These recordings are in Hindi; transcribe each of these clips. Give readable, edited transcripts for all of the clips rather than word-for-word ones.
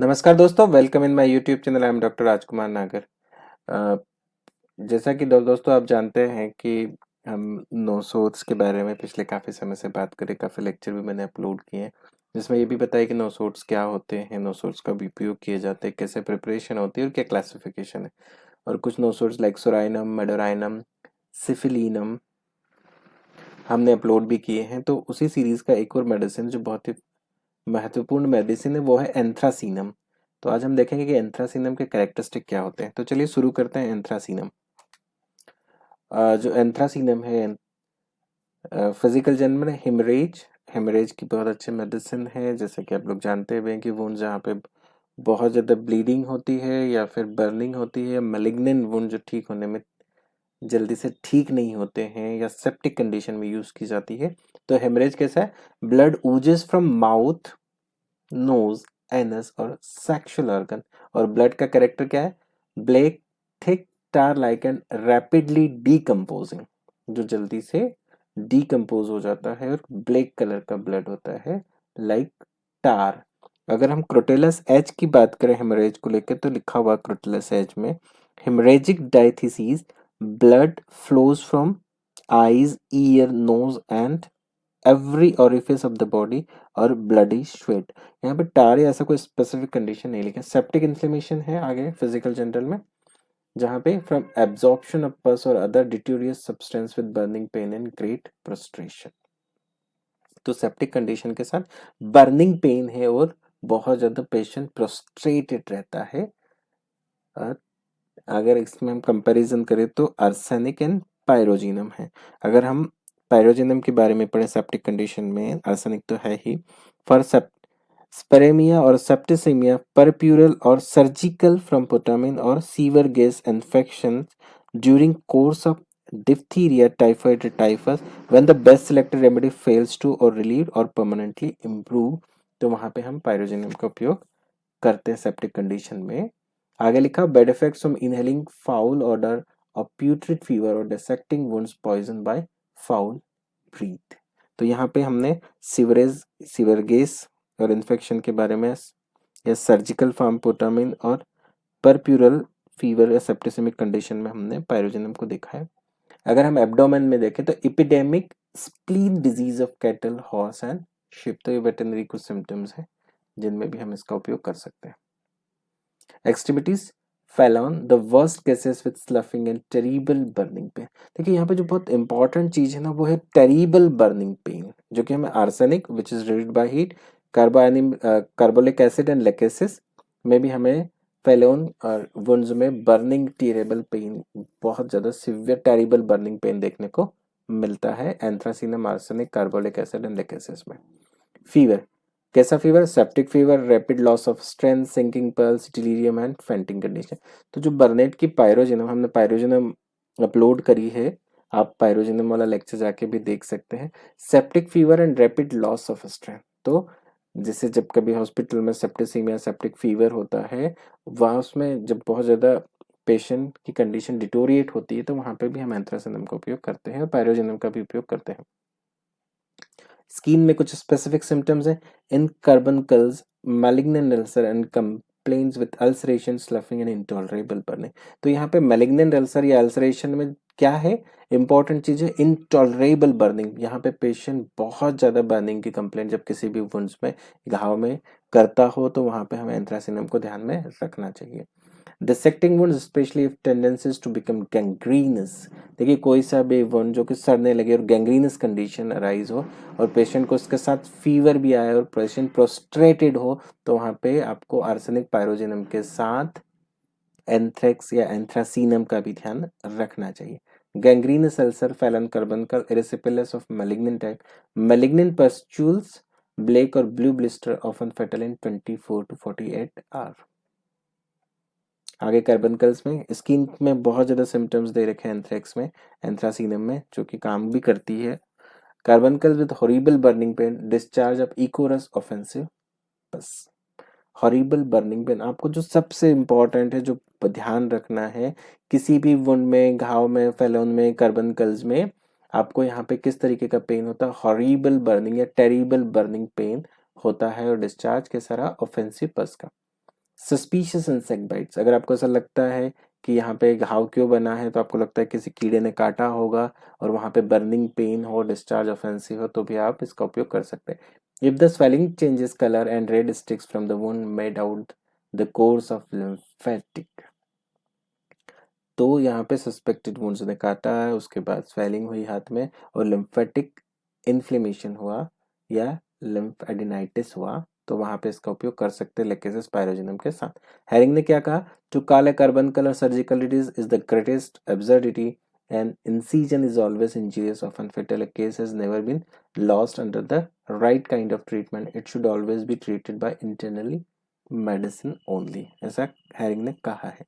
नमस्कार दोस्तों, welcome in my YouTube channel. I am doctor Rajkumar Nagar. Uh, जैसा कि दोस्तों आप जानते हैं कि हम नोसोर्स के बारे में पिछले काफ़ी समय से बात करें, काफ़ी लेक्चर भी मैंने अपलोड किए हैं जिसमें ये भी बताया कि नोसोर्स क्या होते हैं, नोसोर्स कब उपयोग किए जाते हैं, कैसे प्रिपरेशन होती है और क्या क्लासिफिकेशन है। और कुछ नोसोर्स लाइक सोराइनम, मेडोराइनम, सिफिलिनम हमने अपलोड भी किए हैं। तो उसी सीरीज़ का एक और मेडिसिन जो बहुत ही महत्वपूर्ण मेडिसिन है वो है एंथ्रासीनम। तो आज हम देखेंगे कि एंथ्रासीनम के कैरेक्टरिस्टिक क्या होते हैं। तो चलिए शुरू करते हैं एंथ्रासीनम। जो एंथ्रासीनम है, फिजिकल जन्म में हेमरेज, हेमरेज की बहुत अच्छी मेडिसिन है। जैसे कि आप लोग जानते हुए कि वुंड जहाँ पे बहुत ज़्यादा ब्लीडिंग होती है या फिर बर्निंग होती है, मैलिग्नेंट वुंड जो ठीक होने में जल्दी से ठीक नहीं होते हैं या सेप्टिक कंडीशन में यूज की जाती है। तो हेमरेज कैसा है? Blood oozes from mouth, nose, anus और सेक्सुअल ऑर्गन। और ब्लड का कैरेक्टर क्या है? Black, thick, tar like and rapidly decomposing, जो जल्दी से डीकम्पोज हो जाता है और ब्लैक कलर का ब्लड होता है, लाइक टार। अगर हम क्रोटेलस एज की बात करें हेमरेज को लेकर, तो लिखा हुआ क्रोटेलस एज में haemorrhagic diathesis, blood flows from eyes, ear, nose and every orifice of the body और ब्लडी स्वेट। यहाँ पे टार या ऐसा कोई स्पेसिफिक कंडीशन नहीं लिखा। सेप्टिक इन्फ्लेमेशन है आगे फिजिकल जनरल में, जहाँ पे फ्रॉम एब्जॉर्प्शन ऑफ पस और other deleterious substance with burning pain and great prostration. तो सेप्टिक कंडीशन के साथ बर्निंग पेन है और बहुत ज्यादा पेशेंट प्रोस्ट्रेटेड रहता है। और अगर इसमें हम कंपैरिजन करें तो आर्सेनिक एंड पायरोजिनम है। अगर हम पायरोजिनम के बारे में पढ़े सेप्टिक कंडीशन में, आर्सेनिक तो है ही। फॉर स्पेरेमिया और सेप्टिसेमिया, परप्यूरल और सर्जिकल फ्रॉम पोटामिन और sewer gas infection during course of diphtheria, typhoid, typhus, when the best selected remedy fails to or relieve or permanently improve, तो वहां पे हम पायरोजिनम का उपयोग करते हैं सेप्टिक कंडीशन में। आगे लिखा bad effects from inhaling foul order of putrid fever और dissecting wounds poison by foul breath. तो यहाँ पे हमने सीवरेज, सीवर गैस और इन्फेक्शन के बारे में, या सर्जिकल फार्म पोटामिन और परप्यूरल फीवर या सेप्टिसेमिक कंडीशन में हमने पायरोजिनम को देखा है। अगर हम एब्डोमेन में देखें तो epidemic spleen disease of cattle, horse and ship, तो ये वेटरनरी कुछ सिम्टम्स हैं जिनमें भी हम इसका उपयोग कर सकते हैं। Extremities, felon, the worst cases with sloughing and terrible burning pain. देखिए यहाँ पे जो बहुत इंपॉर्टेंट चीज है ना, वो है टेरिबल बर्निंग पेन, जो कि हमें arsenic which is relieved by heat, carbolic acid and lachesis में भी हमें फेलोन और वुंड्स में बर्निंग टेरिबल पेन, बहुत ज्यादा सिवियर टेरिबल बर्निंग पेन देखने को मिलता है anthracinum, arsenic, carbolic acid and lachesis में। फीवर, कैसा fever? Septic fever, rapid loss of strength, sinking pulse, delirium and fainting condition. तो जो बर्नेट की पायरोजिनम, हमने पायरोजिनम अपलोड करी है, आप पायरोजिनम वाला लेक्चर जाके भी देख सकते हैं। Septic fever and rapid loss of strength, तो जैसे जब कभी हॉस्पिटल में सेप्टिसीमिया, सेप्टिक फीवर होता है, वहाँ उसमें जब बहुत ज़्यादा पेशेंट की कंडीशन डिटोरिएट होती है, तो वहाँ पे भी हम एंथ्रासिनम का उपयोग करते हैं और पायरोजिनम का भी उपयोग करते हैं। स्किन में कुछ स्पेसिफिक सिम्टम्स हैं। In carbuncles, malignant ulcer and complaints with ulceration, sloughing and intolerable burning. तो यहाँ पे मैलिग्नेंट अल्सर या अल्सरेशन में क्या है? इंपॉर्टेंट चीज है इंटॉलरेबल बर्निंग। यहाँ पे पेशेंट बहुत ज्यादा बर्निंग की कंप्लेंट जब किसी भी वुंड्स में, घाव में करता हो, तो वहां पे हमें एंथ्रासिनम को ध्यान में रखना चाहिए। Dissecting wounds, specially if tendencies to become gangrenous. देखिए कोई सा भी वुंड जो कि सड़ने लगे और गैंग्रीनस कंडीशन अराइज हो और पेशेंट को उसके साथ फीवर भी आए और पेशेंट प्रोस्ट्रेटेड हो, तो वहां पे आपको आर्सेनिक पायरोजिनम के साथ एंथ्रेक्स या एंथ्रासीनम का भी ध्यान रखना चाहिए। Gangrenous ulcer, felon carbuncle, erysipelas of malignant type, malignant pustules, black और blue blister often fatal in 24 to 48 hour. आगे कार्बनकल्स में, स्किन में बहुत ज्यादा सिम्टम्स दे रखे हैं एंथ्रेक्स में, एंथ्रासीनम में, जो कि काम भी करती है। Carbuncle with horrible burning pain, discharge of ichorous offensive, बस हॉरिबल बर्निंग पेन। आपको जो सबसे इंपॉर्टेंट है, जो ध्यान रखना है, किसी भी वुंड में, घाव में, फेलोन में, कार्बनकल्स में, आपको यहाँ पे किस तरीके का पेन होता है? हॉरिबल बर्निंग या टेरिबल बर्निंग पेन होता है और डिस्चार्ज के सारा ऑफेंसिव पस का। सस्पिशियस इंसेक्ट बाइट्स, अगर आपको ऐसा लगता है कि यहाँ पे घाव क्यों बना है, तो आपको लगता है किसी कीड़े ने काटा होगा और वहाँ पे बर्निंग पेन हो, डिस्चार्ज ऑफेंसिव हो, तो भी आप इसका उपयोग कर सकते हैं। If the swelling changes colour and red sticks from the wound made out the course of lymphatic, तो यहाँ पे सस्पेक्टेड वुंड्स ने काटा है, उसके बाद स्वेलिंग हुई हाथ में और लिम्फेटिक इन्फ्लेमेशन हुआ या लिम्फेडिनाइटिस हुआ, तो वहां पे इसका उपयोग कर सकते हैं लेकेसिस पायरोजिनम के साथ। हैरिंग ने क्या कहा, to call a carbon colour surgical is the greatest absurdity and incision is always injurious, often fatal. A case has never been lost under the right kind of treatment. It should always be treated by internally medicine only, ऐसा हैरिंग ने कहा है।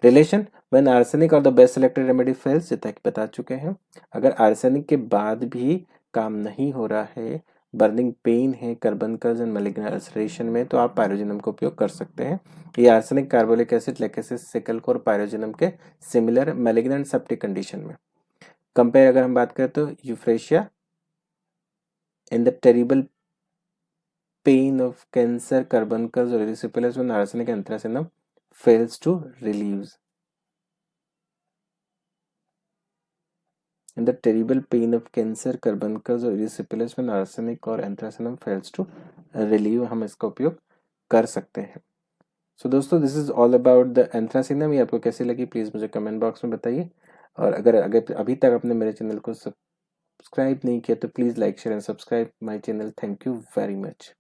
रिलेशन, व्हेन आर्सेनिक और the best selected remedy fails, जितना कि बता चुके हैं, अगर आर्सेनिक के बाद भी काम नहीं हो रहा है, बर्निंग पेन है, कार्बनकल्स एंड मैलिग्नेंट अल्सरेशन में, तो आप पायरोजिनम का उपयोग कर सकते हैं। ये arsenic, carbolic acid, lachesis, secale cor और पायरोजिनम के सिमिलर मैलिग्नेंट सेप्टिक कंडीशन में। कंपेयर अगर हम बात करें तो euphrasia in the terrible pain of cancer, carbuncles और erysipelas when arsenic and anthracynum fails to relieve. In the terrible pain of cancer, carbuncles और erysipelas when arsenic और anthracynum fails to relieve, हम इसका उपयोग कर सकते हैं। सो दोस्तों, this is all about the anthracinum. ये आपको कैसी लगी प्लीज़ मुझे कमेंट बॉक्स में बताइए। और अगर अगर अभी तक आपने मेरे चैनल को सब्सक्राइब नहीं किया तो please like share and subscribe my channel. Thank you very much.